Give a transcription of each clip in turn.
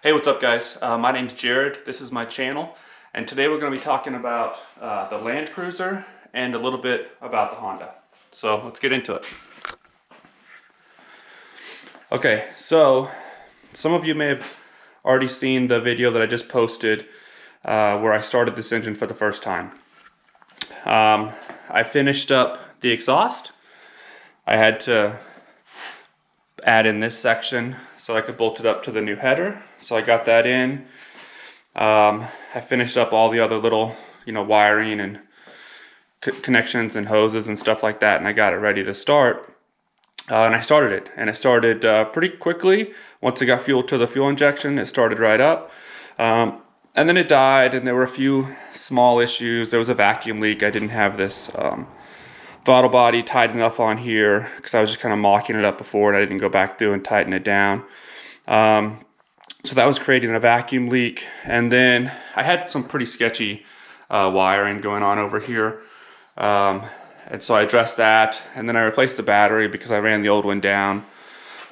Hey, what's up guys? My name's Jared, this is my channel, and today we're going to be talking about the Land Cruiser and a little bit about the Honda. So let's get into it. Okay, so some of you may have already seen the video that I just posted where I started this engine for the first time. I finished up the exhaust. I had to add in this section so I could bolt it up to the new header. So I got that in. I finished up all the other little, wiring and connections and hoses and stuff like that, and I got it ready to start. And I started it, and it started pretty quickly. Once I got fuel to the fuel injection, it started right up. And then it died, and there were a few small issues. There was a vacuum leak. I didn't have this throttle body tight enough on here because I was just kind of mocking it up before, and I didn't go back through and tighten it down. So that was creating a vacuum leak. And then I had some pretty sketchy wiring going on over here. And so I addressed that, and then I replaced the battery because I ran the old one down,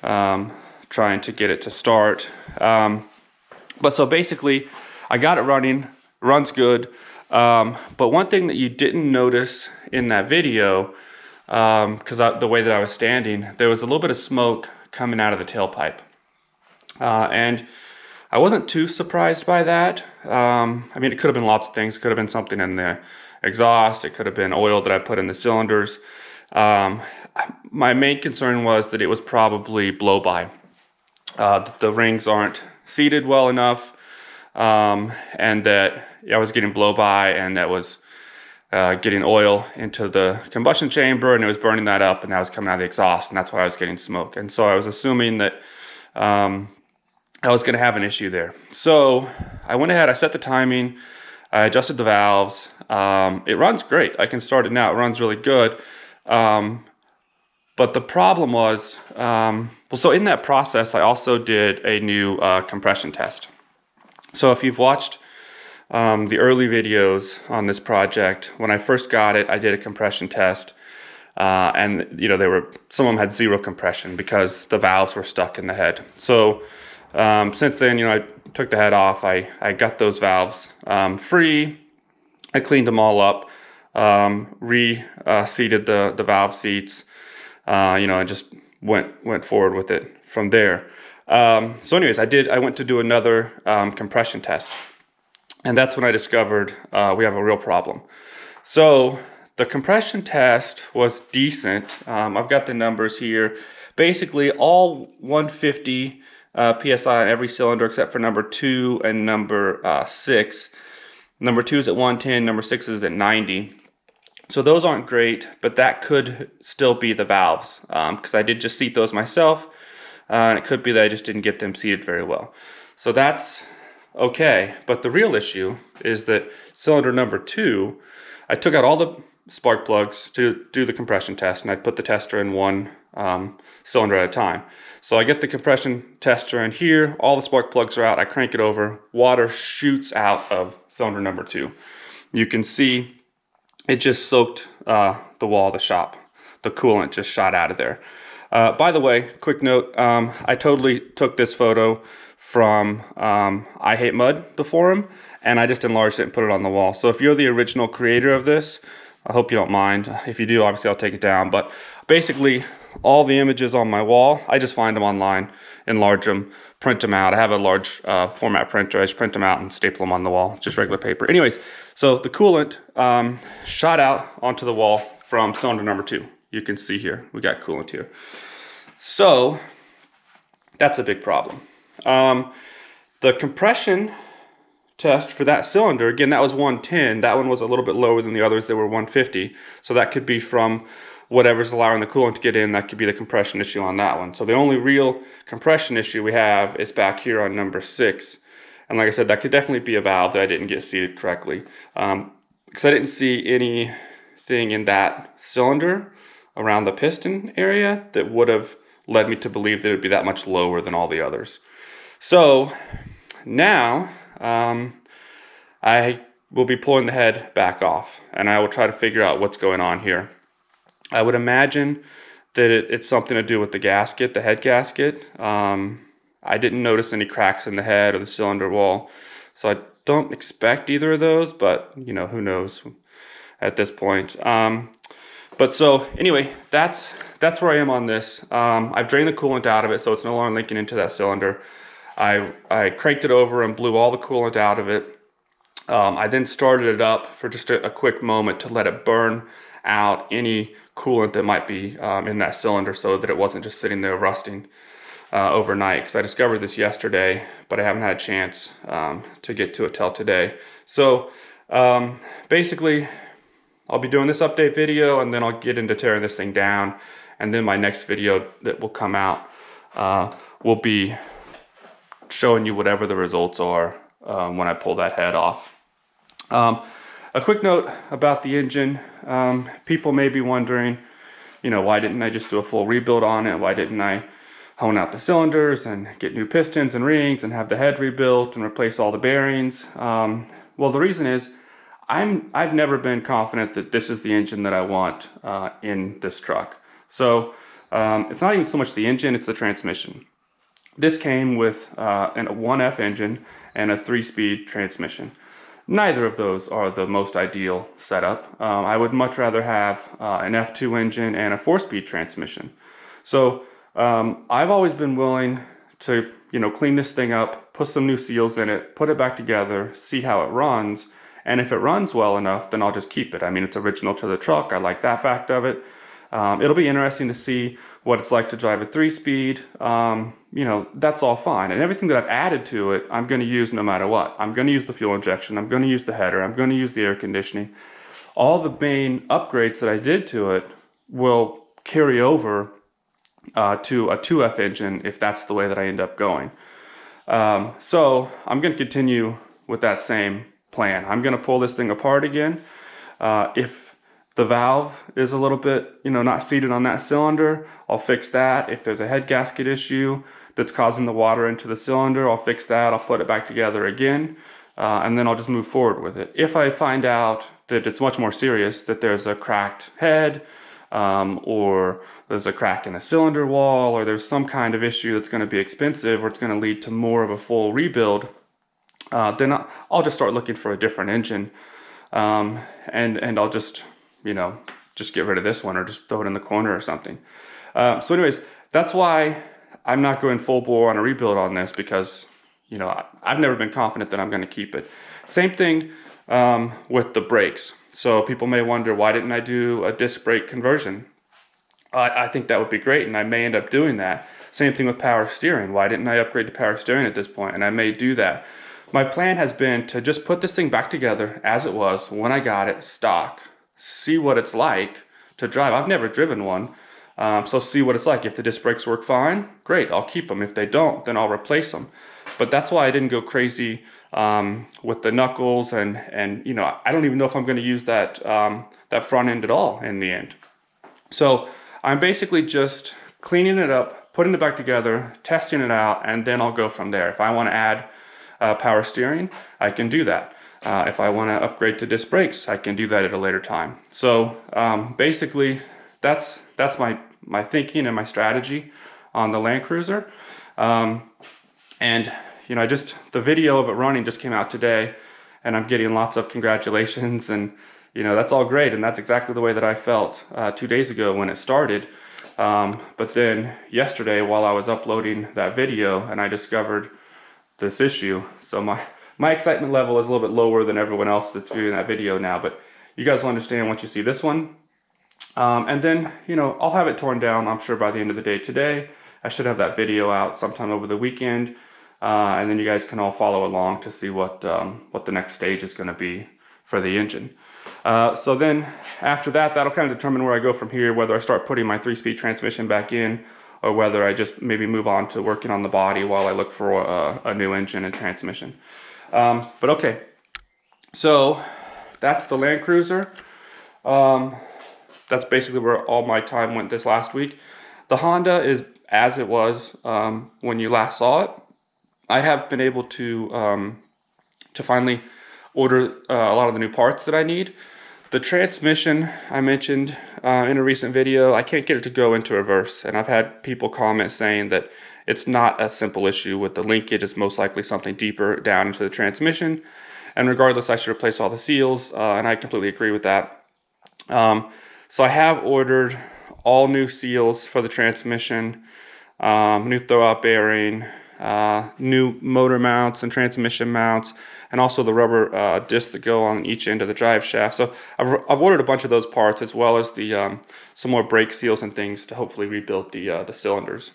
trying to get it to start. But so basically, I got it running, runs good. But one thing that you didn't notice in that video, because the way that I was standing, there was a little bit of smoke coming out of the tailpipe. And I wasn't too surprised by that. I mean, it could have been lots of things. It could have been something in the exhaust. It could have been oil that I put in the cylinders. My main concern was that it was probably blow-by. The rings aren't seated well enough, and that I was getting blow-by, and that was getting oil into the combustion chamber, and it was burning that up, and that was coming out of the exhaust, and that's why I was getting smoke. And so I was assuming that I was going to have an issue there. So I went ahead, I set the timing, I adjusted the valves. It runs great. I can start it now. It runs really good. But the problem was, so in that process, I also did a new compression test. So if you've watched the early videos on this project, when I first got it, I did a compression test. And some of them had zero compression because the valves were stuck in the head. So since then, I took the head off. I got those valves free. I cleaned them all up, reseated the valve seats, and just went forward with it from there. So anyways, I went to do another compression test, and that's when I discovered we have a real problem. So the compression test was decent. I've got the numbers here. Basically, all 150 PSI on every cylinder except for number 2 and number 6. Number 2 is at 110, number 6 is at 90. So those aren't great, but that could still be the valves, because I did just seat those myself, and it could be that I just didn't get them seated very well. So that's okay, but the real issue is that cylinder number 2, I took out all the spark plugs to do the compression test, and I put the tester in one cylinder at a time. So I get the compression tester in here, all the spark plugs are out, I crank it over, water shoots out of cylinder number 2. You can see it just soaked the wall of the shop. The coolant just shot out of there. By the way, quick note, I totally took this photo from I Hate Mud, the forum, and I just enlarged it and put it on the wall. So if you're the original creator of this, I hope you don't mind. If you do, obviously I'll take it down. But basically, all the images on my wall, I just find them online, enlarge them, print them out. I have a large format printer. I just print them out and staple them on the wall, just regular paper. Anyways, so the coolant shot out onto the wall from cylinder number 2. You can see here, we got coolant here. So that's a big problem. The compression test for that cylinder, again, that was 110. That one was a little bit lower than the others. They were 150. So that could be from whatever's allowing the coolant to get in. That could be the compression issue on that one. So the only real compression issue we have is back here on number 6. And like I said, that could definitely be a valve that I didn't get seated correctly. Because I didn't see anything in that cylinder around the piston area that would have led me to believe that it would be that much lower than all the others. So now I will be pulling the head back off, and I will try to figure out what's going on here. I would imagine that it's something to do with the gasket, the head gasket. I didn't notice any cracks in the head or the cylinder wall. So I don't expect either of those, but you know, who knows at this point. But so anyway, that's where I am on this. I've drained the coolant out of it, so it's no longer leaking into that cylinder. I cranked it over and blew all the coolant out of it. I then started it up for just a quick moment to let it burn out any coolant that might be in that cylinder, so that it wasn't just sitting there rusting overnight, because I discovered this yesterday, but I haven't had a chance to get to it till today. So basically, I'll be doing this update video, and then I'll get into tearing this thing down, and then my next video that will come out will be showing you whatever the results are when I pull that head off. A quick note about the engine. People may be wondering, you know, why didn't I just do a full rebuild on it? Why didn't I hone out the cylinders and get new pistons and rings and have the head rebuilt and replace all the bearings? Well, the reason is I've never been confident that this is the engine that I want in this truck. So it's not even so much the engine, it's the transmission. This came with a 1F engine and a 3-speed transmission. Neither of those are the most ideal setup. I would much rather have an F2 engine and a 4-speed transmission. So I've always been willing to, you know, clean this thing up, put some new seals in it, put it back together, see how it runs, and if it runs well enough, then I'll just keep it. I mean, it's original to the truck. I like that fact of it. It'll be interesting to see what it's like to drive a 3-speed. You know, that's all fine. And everything that I've added to it, I'm going to use no matter what. I'm going to use the fuel injection. I'm going to use the header. I'm going to use the air conditioning. All the main upgrades that I did to it will carry over to a 2F engine if that's the way that I end up going. So I'm going to continue with that same plan. I'm going to pull this thing apart again. If the valve is a little bit, you know, not seated on that cylinder, I'll fix that. If there's a head gasket issue that's causing the water into the cylinder, I'll fix that. I'll put it back together again, and then I'll just move forward with it. If I find out that it's much more serious, that there's a cracked head, or there's a crack in the cylinder wall, or there's some kind of issue that's going to be expensive, or it's going to lead to more of a full rebuild, then I'll just start looking for a different engine, and I'll just, you know, just get rid of this one or just throw it in the corner or something. So anyways, that's why I'm not going full bore on a rebuild on this, because, you know, I've never been confident that I'm going to keep it. Same thing with the brakes. So people may wonder, why didn't I do a disc brake conversion? I think that would be great, and I may end up doing that. Same thing with power steering. Why didn't I upgrade to power steering at this point? And I may do that. My plan has been to just put this thing back together as it was when I got it stock. See what it's like to drive. I've never driven one, so see what it's like. If the disc brakes work fine, great, I'll keep them. If they don't, then I'll replace them. But that's why I didn't go crazy with the knuckles, and you know, I don't even know if I'm going to use that that front end at all in the end. So I'm basically just cleaning it up, putting it back together, testing it out, and then I'll go from there. If I want to add power steering, I can do that. If I want to upgrade to disc brakes, I can do that at a later time. So basically, that's my thinking and my strategy on the Land Cruiser. And you know, the video of it running just came out today, and I'm getting lots of congratulations, and you know, that's all great, and that's exactly the way that I felt 2 days ago when it started. But then yesterday, while I was uploading that video, and I discovered this issue, so my excitement level is a little bit lower than everyone else that's viewing that video now, but you guys will understand once you see this one. And then, you know, I'll have it torn down, I'm sure, by the end of the day today. I should have that video out sometime over the weekend, and then you guys can all follow along to see what the next stage is going to be for the engine. So then after that, that'll kind of determine where I go from here, whether I start putting my 3-speed transmission back in, or whether I just maybe move on to working on the body while I look for a new engine and transmission. But okay, so that's the Land Cruiser. That's basically where all my time went this last week. The Honda is as it was when you last saw it. I have been able to finally order a lot of the new parts that I need. The transmission I mentioned in a recent video, I can't get it to go into reverse, and I've had people comment saying that it's not a simple issue with the linkage. It's most likely something deeper down into the transmission. And regardless, I should replace all the seals, and I completely agree with that. So I have ordered all new seals for the transmission, new throwout bearing, new motor mounts and transmission mounts, and also the rubber discs that go on each end of the drive shaft. So I've ordered a bunch of those parts, as well as the some more brake seals and things to hopefully rebuild the cylinders,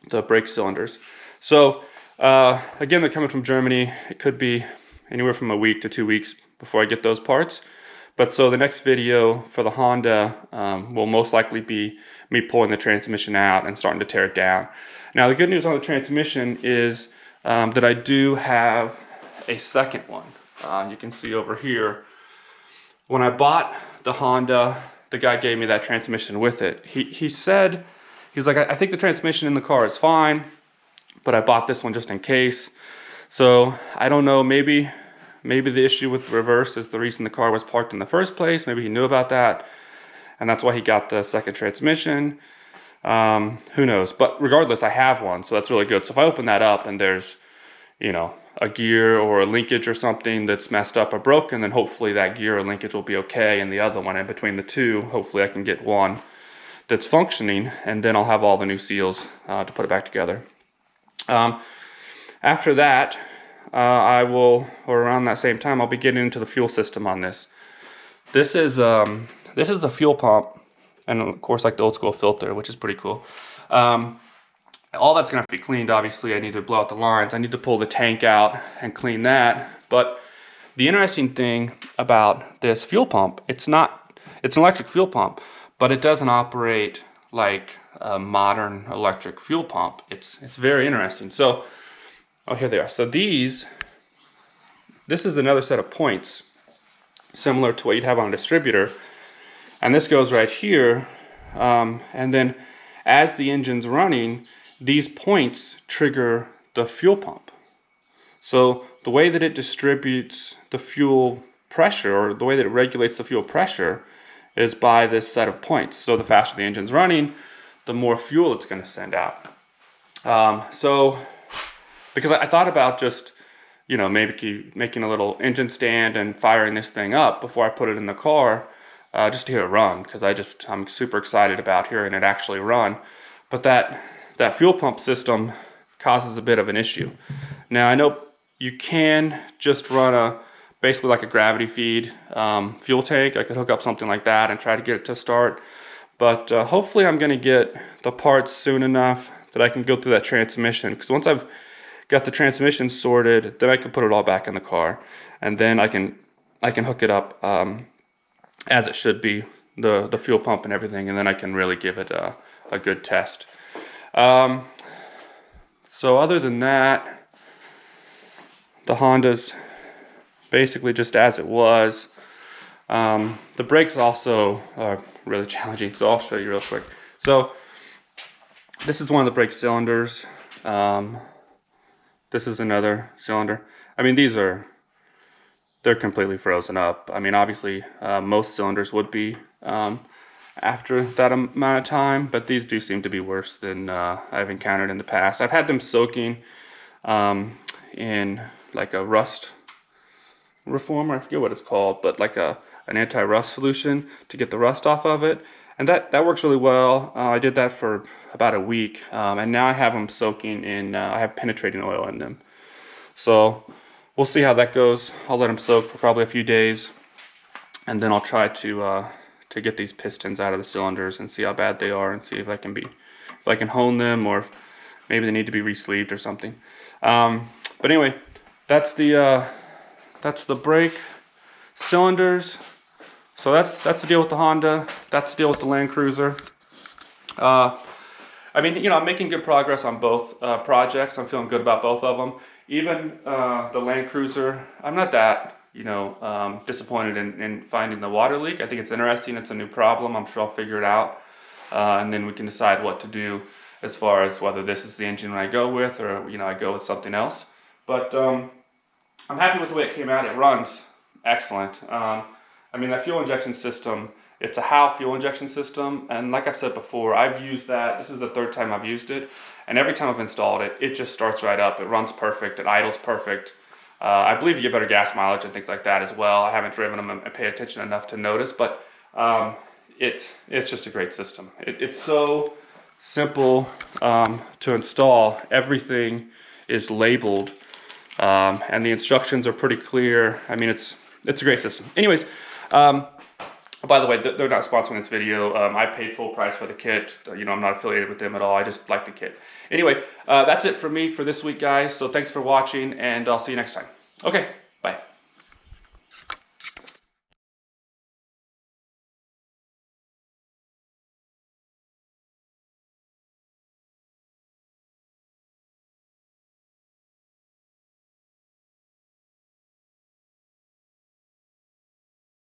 the brake cylinders. So again, they're coming from Germany. It could be anywhere from a week to 2 weeks before I get those parts. But so the next video for the Honda will most likely be me pulling the transmission out and starting to tear it down. Now the good news on the transmission is that I do have a second one. You can see over here, when I bought the Honda, the guy gave me that transmission with it. He said, he's like, I think the transmission in the car is fine, but I bought this one just in case. So I don't know, maybe the issue with the reverse is the reason the car was parked in the first place. Maybe he knew about that, and that's why he got the second transmission. Who knows? But regardless, I have one, so that's really good. So if I open that up and there's, you know, a gear or a linkage or something that's messed up or broken, then hopefully that gear or linkage will be okay, and the other one, in between the two, hopefully I can get one that's functioning, and then I'll have all the new seals to put it back together. After that, I will, or around that same time, I'll be getting into the fuel system on this. This is the fuel pump, and of course, like the old school filter, which is pretty cool. All that's gonna have to be cleaned. Obviously, I need to blow out the lines. I need to pull the tank out and clean that. But the interesting thing about this fuel pump, it's an electric fuel pump, but it doesn't operate like a modern electric fuel pump. It's very interesting. So, oh, here they are. So this is another set of points, similar to what you'd have on a distributor. And this goes right here. And then as the engine's running, these points trigger the fuel pump. So the way that it distributes the fuel pressure, or the way that it regulates the fuel pressure, is by this set of points. So the faster the engine's running, the more fuel it's going to send out. Because I thought about just, you know, maybe making a little engine stand and firing this thing up before I put it in the car, just to hear it run, because I'm super excited about hearing it actually run. But that fuel pump system causes a bit of an issue. Now I know you can just run basically like a gravity feed fuel tank. I could hook up something like that and try to get it to start. But hopefully I'm going to get the parts soon enough that I can go through that transmission. Because once I've got the transmission sorted, then I can put it all back in the car, and then I can hook it up as it should be, the fuel pump and everything, and then I can really give it a good test. So other than that, the Honda's basically just as it was. The brakes also are really challenging, so I'll show you real quick. So this is one of the brake cylinders. This is another cylinder. I mean, they're completely frozen up. I mean, obviously, most cylinders would be after that amount of time, but these do seem to be worse than I've encountered in the past. I've had them soaking in like a rust reformer, I forget what it's called, but like an anti-rust solution to get the rust off of it, and that works really well. I did that for about a week, and now I have them soaking in, I have penetrating oil in them. So we'll see how that goes. I'll let them soak for probably a few days, and then I'll try to get these pistons out of the cylinders and see how bad they are, and see if I can hone them, or maybe they need to be re-sleeved or something. But anyway, that's the brake cylinders. So that's the deal with the Honda. That's the deal with the Land Cruiser. I mean, you know, I'm making good progress on both projects. I'm feeling good about both of them. Even the Land Cruiser, I'm not that, you know, disappointed in finding the water leak. I think it's interesting. It's a new problem. I'm sure I'll figure it out. And then we can decide what to do as far as whether this is the engine I go with, or, you know, I go with something else. But I'm happy with the way it came out. It runs excellent. I mean, that fuel injection system It's a Howe fuel injection system, and like I've said before, I've used that. This is the third time I've used it, and every time I've installed it, it just starts right up. It runs perfect, it idles perfect. I believe you get better gas mileage and things like that as well. I haven't driven them and paid attention enough to notice, but it's just a great system. It's so simple to install. Everything is labeled, and the instructions are pretty clear. I mean, it's a great system. Anyways, by the way, they're not sponsoring this video. I paid full price for the kit. You know, I'm not affiliated with them at all. I just like the kit. Anyway, that's it for me for this week, guys. So thanks for watching, and I'll see you next time. Okay, bye.